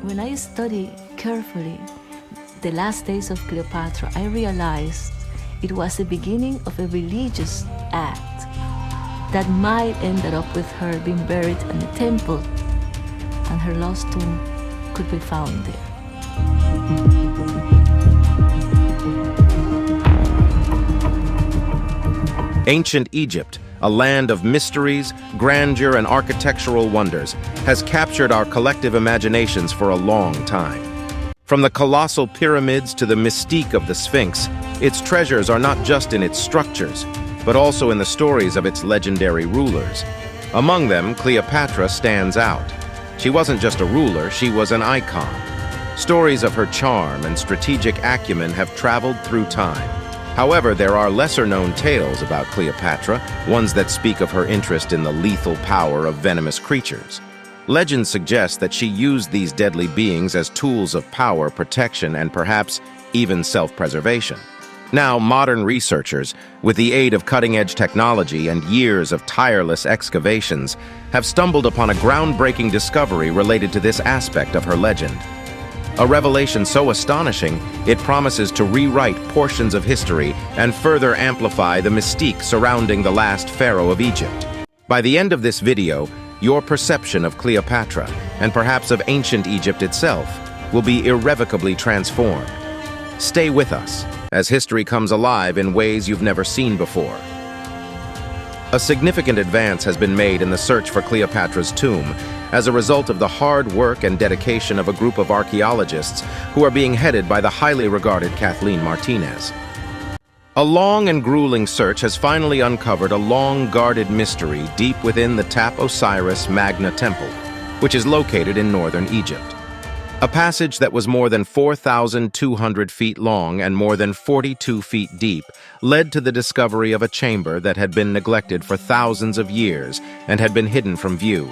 When I study carefully the last days of Cleopatra, I realized it was the beginning of a religious act that might end up with her being buried in a temple, and her lost tomb could be found there. Ancient Egypt, a land of mysteries, grandeur, and architectural wonders, has captured our collective imaginations for a long time. From the colossal pyramids to the mystique of the Sphinx, its treasures are not just in its structures, but also in the stories of its legendary rulers. Among them, Cleopatra stands out. She wasn't just a ruler, she was an icon. Stories of her charm and strategic acumen have traveled through time. However, there are lesser-known tales about Cleopatra, ones that speak of her interest in the lethal power of venomous creatures. Legends suggest that she used these deadly beings as tools of power, protection, and perhaps even self-preservation. Now, modern researchers, with the aid of cutting-edge technology and years of tireless excavations, have stumbled upon a groundbreaking discovery related to this aspect of her legend. A revelation so astonishing, it promises to rewrite portions of history and further amplify the mystique surrounding the last Pharaoh of Egypt. By the end of this video, your perception of Cleopatra, and perhaps of ancient Egypt itself, will be irrevocably transformed. Stay with us, as history comes alive in ways you've never seen before. A significant advance has been made in the search for Cleopatra's tomb as a result of the hard work and dedication of a group of archaeologists who are being headed by the highly regarded Kathleen Martinez. A long and grueling search has finally uncovered a long-guarded mystery deep within the Tap Osiris Magna Temple, which is located in northern Egypt. A passage that was more than 4,200 feet long and more than 42 feet deep led to the discovery of a chamber that had been neglected for thousands of years and had been hidden from view.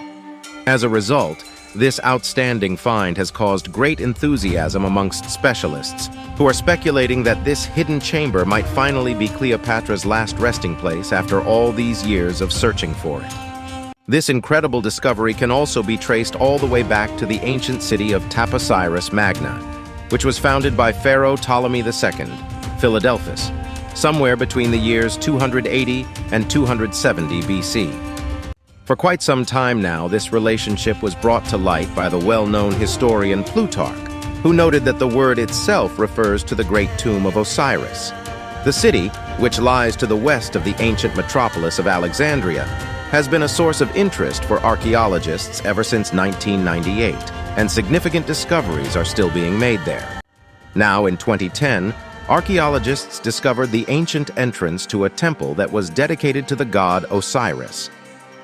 As a result, this outstanding find has caused great enthusiasm amongst specialists, who are speculating that this hidden chamber might finally be Cleopatra's last resting place after all these years of searching for it. This incredible discovery can also be traced all the way back to the ancient city of Tap Osiris Magna, which was founded by Pharaoh Ptolemy II, Philadelphus, somewhere between the years 280 and 270 BC. For quite some time now, this relationship was brought to light by the well-known historian Plutarch, who noted that the word itself refers to the great tomb of Osiris. The city, which lies to the west of the ancient metropolis of Alexandria, has been a source of interest for archaeologists ever since 1998, and significant discoveries are still being made there. Now, in 2010, archaeologists discovered the ancient entrance to a temple that was dedicated to the god Osiris.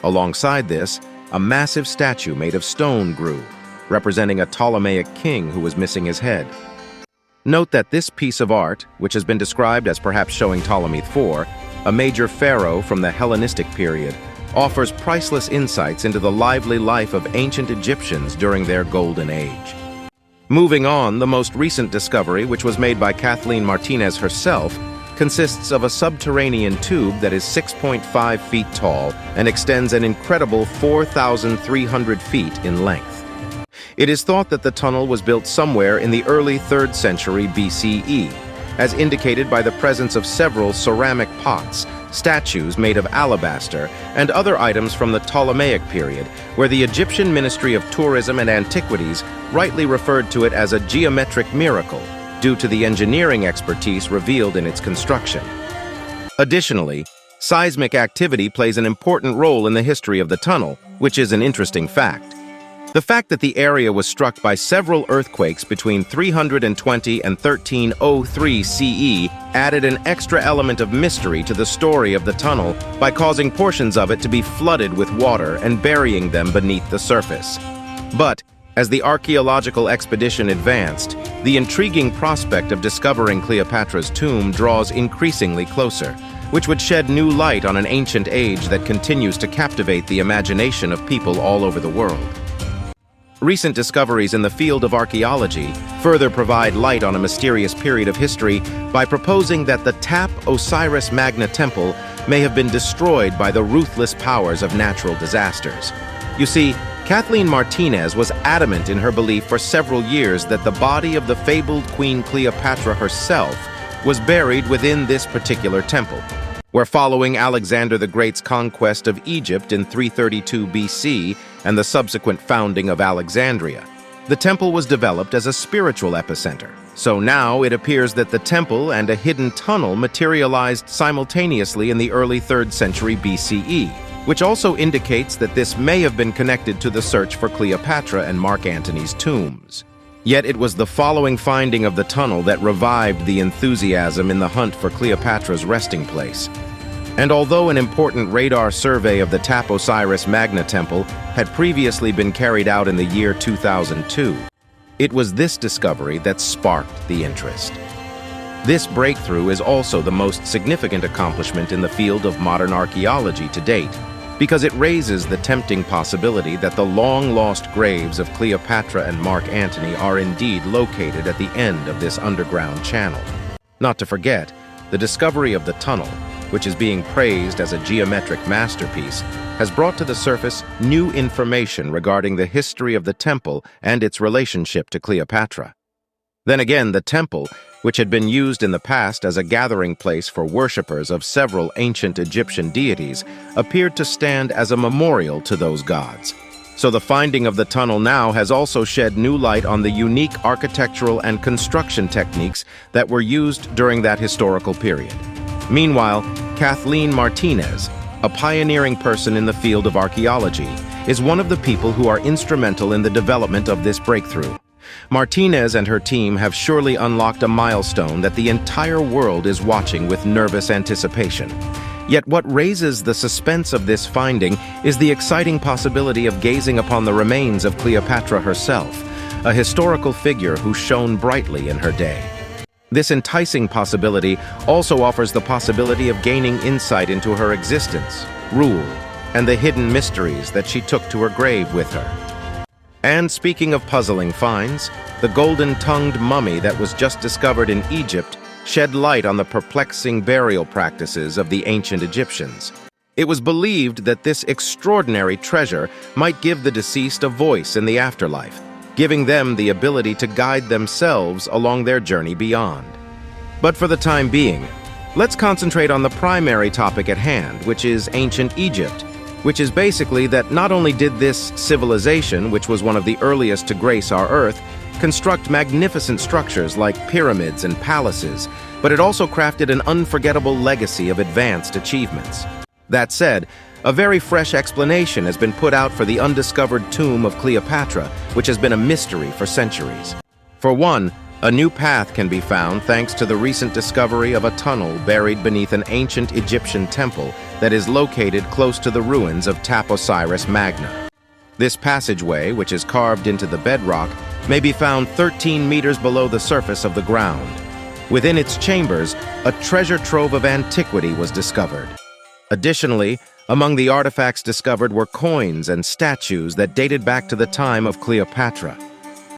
Alongside this, a massive statue made of stone grew, representing a Ptolemaic king who was missing his head. Note that this piece of art, which has been described as perhaps showing Ptolemy IV, a major pharaoh from the Hellenistic period, offers priceless insights into the lively life of ancient Egyptians during their golden age. Moving on, the most recent discovery, which was made by Kathleen Martinez herself, consists of a subterranean tube that is 6.5 feet tall and extends an incredible 4,300 feet in length. It is thought that the tunnel was built somewhere in the early 3rd century BCE, as indicated by the presence of several ceramic pots, statues made of alabaster, and other items from the Ptolemaic period, where the Egyptian Ministry of Tourism and Antiquities rightly referred to it as a geometric miracle, due to the engineering expertise revealed in its construction. Additionally, seismic activity plays an important role in the history of the tunnel, which is an interesting fact. The fact that the area was struck by several earthquakes between 320 and 1303 CE added an extra element of mystery to the story of the tunnel by causing portions of it to be flooded with water and burying them beneath the surface. But, as the archaeological expedition advanced, the intriguing prospect of discovering Cleopatra's tomb draws increasingly closer, which would shed new light on an ancient age that continues to captivate the imagination of people all over the world. Recent discoveries in the field of archaeology further provide light on a mysterious period of history by proposing that the Tap Osiris Magna Temple may have been destroyed by the ruthless powers of natural disasters. You see, Kathleen Martinez was adamant in her belief for several years that the body of the fabled Queen Cleopatra herself was buried within this particular temple, where following Alexander the Great's conquest of Egypt in 332 BC and the subsequent founding of Alexandria, the temple was developed as a spiritual epicenter. So now it appears that the temple and a hidden tunnel materialized simultaneously in the early 3rd century BCE, which also indicates that this may have been connected to the search for Cleopatra and Mark Antony's tombs. Yet it was the following finding of the tunnel that revived the enthusiasm in the hunt for Cleopatra's resting place. And although an important radar survey of the Osiris Magna Temple had previously been carried out in the year 2002, it was this discovery that sparked the interest. This breakthrough is also the most significant accomplishment in the field of modern archaeology to date, because it raises the tempting possibility that the long-lost graves of Cleopatra and Mark Antony are indeed located at the end of this underground channel. Not to forget, the discovery of the tunnel, which is being praised as a geometric masterpiece, has brought to the surface new information regarding the history of the temple and its relationship to Cleopatra. Then again, the temple, which had been used in the past as a gathering place for worshippers of several ancient Egyptian deities, appeared to stand as a memorial to those gods. So the finding of the tunnel now has also shed new light on the unique architectural and construction techniques that were used during that historical period. Meanwhile, Kathleen Martinez, a pioneering person in the field of archaeology, is one of the people who are instrumental in the development of this breakthrough. Martinez and her team have surely unlocked a milestone that the entire world is watching with nervous anticipation. Yet what raises the suspense of this finding is the exciting possibility of gazing upon the remains of Cleopatra herself, a historical figure who shone brightly in her day. This enticing possibility also offers the possibility of gaining insight into her existence, rule, and the hidden mysteries that she took to her grave with her. And speaking of puzzling finds, the golden-tongued mummy that was just discovered in Egypt shed light on the perplexing burial practices of the ancient Egyptians. It was believed that this extraordinary treasure might give the deceased a voice in the afterlife, giving them the ability to guide themselves along their journey beyond. But for the time being, let's concentrate on the primary topic at hand, which is ancient Egypt, which is basically that not only did this civilization, which was one of the earliest to grace our Earth, construct magnificent structures like pyramids and palaces, but it also crafted an unforgettable legacy of advanced achievements. That said, a very fresh explanation has been put out for the undiscovered tomb of Cleopatra, which has been a mystery for centuries. For one, a new path can be found thanks to the recent discovery of a tunnel buried beneath an ancient Egyptian temple that is located close to the ruins of Osiris Magna. This passageway, which is carved into the bedrock, may be found 13 meters below the surface of the ground. Within its chambers, a treasure trove of antiquity was discovered. Additionally, among the artifacts discovered were coins and statues that dated back to the time of Cleopatra.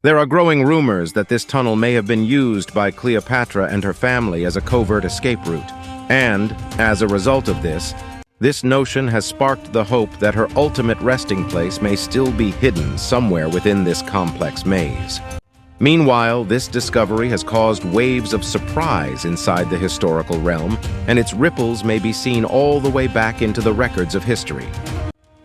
There are growing rumors that this tunnel may have been used by Cleopatra and her family as a covert escape route. And, as a result of this notion has sparked the hope that her ultimate resting place may still be hidden somewhere within this complex maze. Meanwhile, this discovery has caused waves of surprise inside the historical realm, and its ripples may be seen all the way back into the records of history.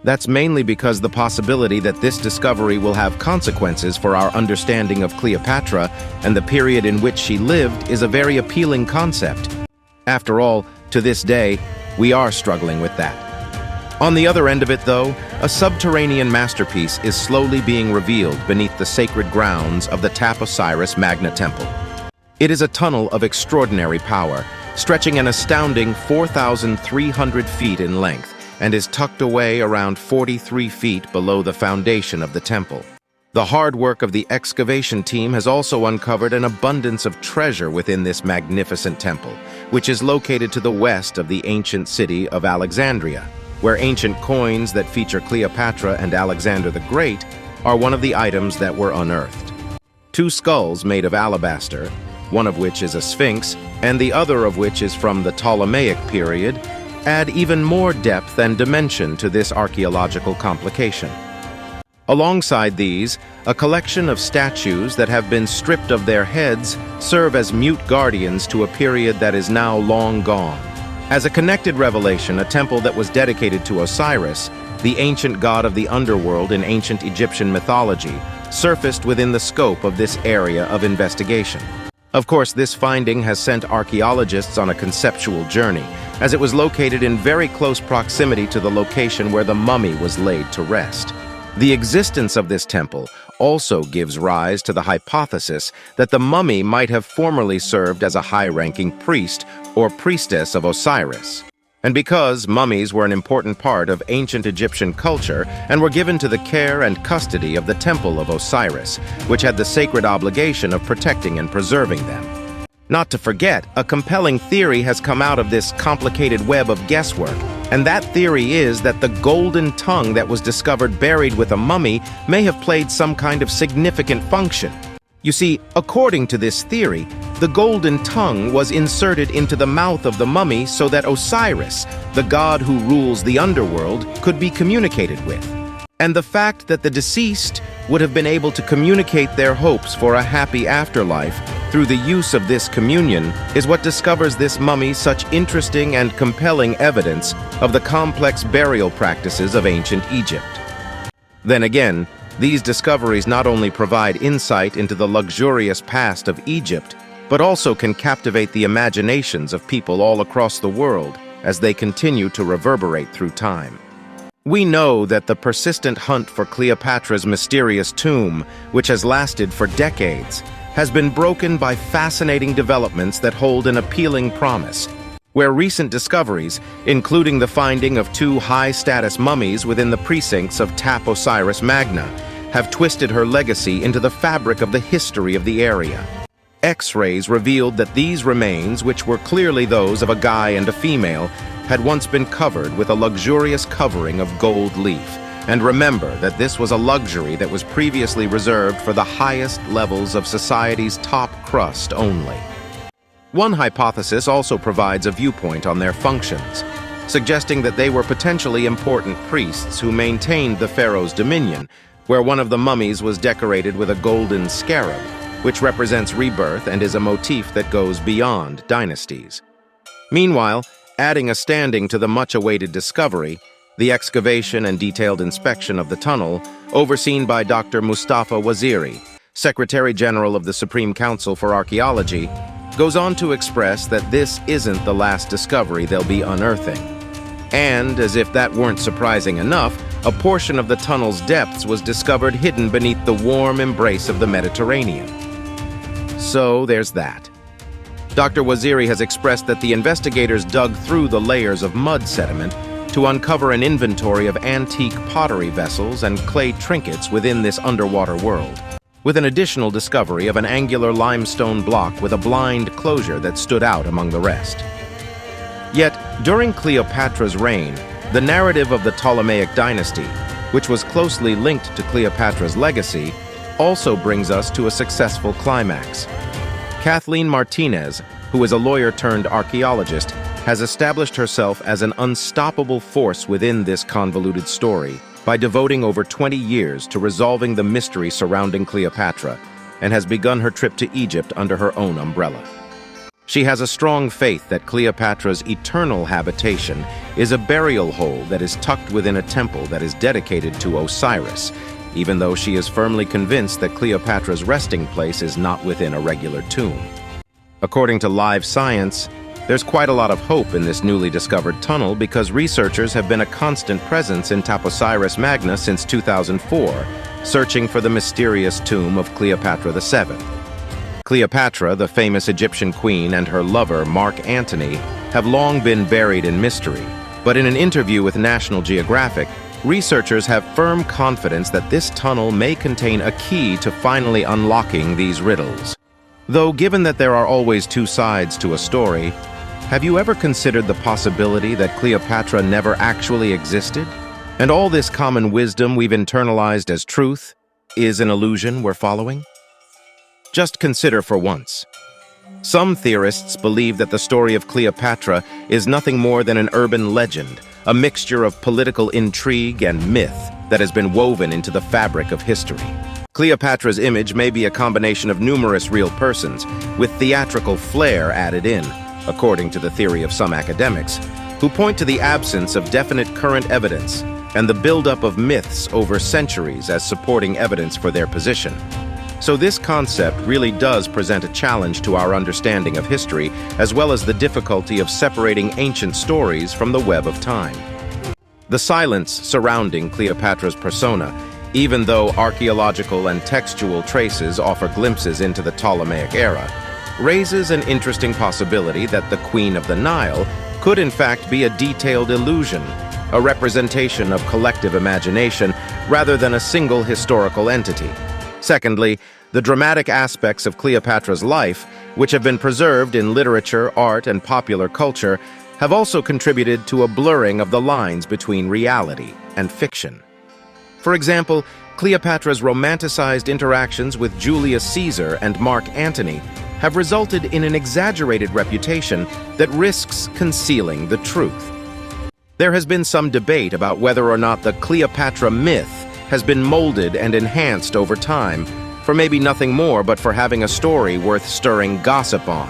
That's mainly because the possibility that this discovery will have consequences for our understanding of Cleopatra and the period in which she lived is a very appealing concept. After all, to this day, we are struggling with that. On the other end of it, though, a subterranean masterpiece is slowly being revealed beneath the sacred grounds of the Osiris Magna Temple. It is a tunnel of extraordinary power, stretching an astounding 4,300 feet in length, and is tucked away around 43 feet below the foundation of the temple. The hard work of the excavation team has also uncovered an abundance of treasure within this magnificent temple, which is located to the west of the ancient city of Alexandria, where ancient coins that feature Cleopatra and Alexander the Great are one of the items that were unearthed. 2 skulls made of alabaster, one of which is a Sphinx, and the other of which is from the Ptolemaic period, add even more depth and dimension to this archaeological complication. Alongside these, a collection of statues that have been stripped of their heads serve as mute guardians to a period that is now long gone. As a connected revelation, a temple that was dedicated to Osiris, the ancient god of the underworld in ancient Egyptian mythology, surfaced within the scope of this area of investigation. Of course, this finding has sent archaeologists on a conceptual journey, as it was located in very close proximity to the location where the mummy was laid to rest. The existence of this temple also gives rise to the hypothesis that the mummy might have formerly served as a high-ranking priest or priestess of Osiris. And because mummies were an important part of ancient Egyptian culture and were given to the care and custody of the Temple of Osiris, which had the sacred obligation of protecting and preserving them. Not to forget, a compelling theory has come out of this complicated web of guesswork, and that theory is that the golden tongue that was discovered buried with a mummy may have played some kind of significant function. You see, according to this theory, the golden tongue was inserted into the mouth of the mummy so that Osiris, the god who rules the underworld, could be communicated with. And the fact that the deceased would have been able to communicate their hopes for a happy afterlife through the use of this communion is what discovers this mummy such interesting and compelling evidence of the complex burial practices of ancient Egypt. Then again, these discoveries not only provide insight into the luxurious past of Egypt, but also can captivate the imaginations of people all across the world as they continue to reverberate through time. We know that the persistent hunt for Cleopatra's mysterious tomb, which has lasted for decades, has been broken by fascinating developments that hold an appealing promise, where recent discoveries, including the finding of 2 high-status mummies within the precincts of Tap Osiris Magna, have twisted her legacy into the fabric of the history of the area. X-rays revealed that these remains, which were clearly those of a guy and a female, had once been covered with a luxurious covering of gold leaf. And remember that this was a luxury that was previously reserved for the highest levels of society's top crust only. One hypothesis also provides a viewpoint on their functions, suggesting that they were potentially important priests who maintained the pharaoh's dominion, where one of the mummies was decorated with a golden scarab, which represents rebirth and is a motif that goes beyond dynasties. Meanwhile, adding a standing to the much-awaited discovery, the excavation and detailed inspection of the tunnel, overseen by Dr. Mustafa Waziri, Secretary General of the Supreme Council for Archaeology, goes on to express that this isn't the last discovery they'll be unearthing. And, as if that weren't surprising enough, a portion of the tunnel's depths was discovered hidden beneath the warm embrace of the Mediterranean. So there's that. Dr. Waziri has expressed that the investigators dug through the layers of mud sediment to uncover an inventory of antique pottery vessels and clay trinkets within this underwater world, with an additional discovery of an angular limestone block with a blind closure that stood out among the rest. Yet, during Cleopatra's reign, the narrative of the Ptolemaic dynasty, which was closely linked to Cleopatra's legacy, also brings us to a successful climax. Kathleen Martinez, who is a lawyer-turned-archaeologist, has established herself as an unstoppable force within this convoluted story by devoting over 20 years to resolving the mystery surrounding Cleopatra, and has begun her trip to Egypt under her own umbrella. She has a strong faith that Cleopatra's eternal habitation is a burial hole that is tucked within a temple that is dedicated to Osiris, even though she is firmly convinced that Cleopatra's resting place is not within a regular tomb. According to Live Science, there's quite a lot of hope in this newly discovered tunnel because researchers have been a constant presence in Tap Osiris Magna since 2004, searching for the mysterious tomb of Cleopatra VII. Cleopatra, the famous Egyptian queen, and her lover, Mark Antony, have long been buried in mystery, but in an interview with National Geographic, researchers have firm confidence that this tunnel may contain a key to finally unlocking these riddles. Though given that there are always 2 sides to a story, have you ever considered the possibility that Cleopatra never actually existed? And all this common wisdom we've internalized as truth is an illusion we're following? Just consider for once. Some theorists believe that the story of Cleopatra is nothing more than an urban legend, a mixture of political intrigue and myth that has been woven into the fabric of history. Cleopatra's image may be a combination of numerous real persons, with theatrical flair added in, according to the theory of some academics, who point to the absence of definite current evidence and the buildup of myths over centuries as supporting evidence for their position. So this concept really does present a challenge to our understanding of history, as well as the difficulty of separating ancient stories from the web of time. The silence surrounding Cleopatra's persona, even though archaeological and textual traces offer glimpses into the Ptolemaic era, raises an interesting possibility that the Queen of the Nile could in fact be a detailed illusion, a representation of collective imagination rather than a single historical entity. Secondly, the dramatic aspects of Cleopatra's life, which have been preserved in literature, art, and popular culture, have also contributed to a blurring of the lines between reality and fiction. For example, Cleopatra's romanticized interactions with Julius Caesar and Mark Antony have resulted in an exaggerated reputation that risks concealing the truth. There has been some debate about whether or not the Cleopatra myth has been molded and enhanced over time, for maybe nothing more but for having a story worth stirring gossip on.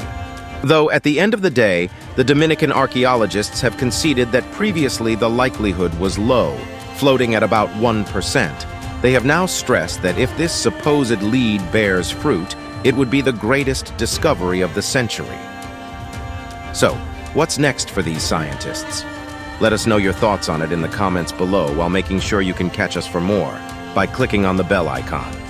Though at the end of the day, the Dominican archaeologists have conceded that previously the likelihood was low, floating at about 1%. They have now stressed that if this supposed lead bears fruit, it would be the greatest discovery of the century. So, what's next for these scientists? Let us know your thoughts on it in the comments below, while making sure you can catch us for more by clicking on the bell icon.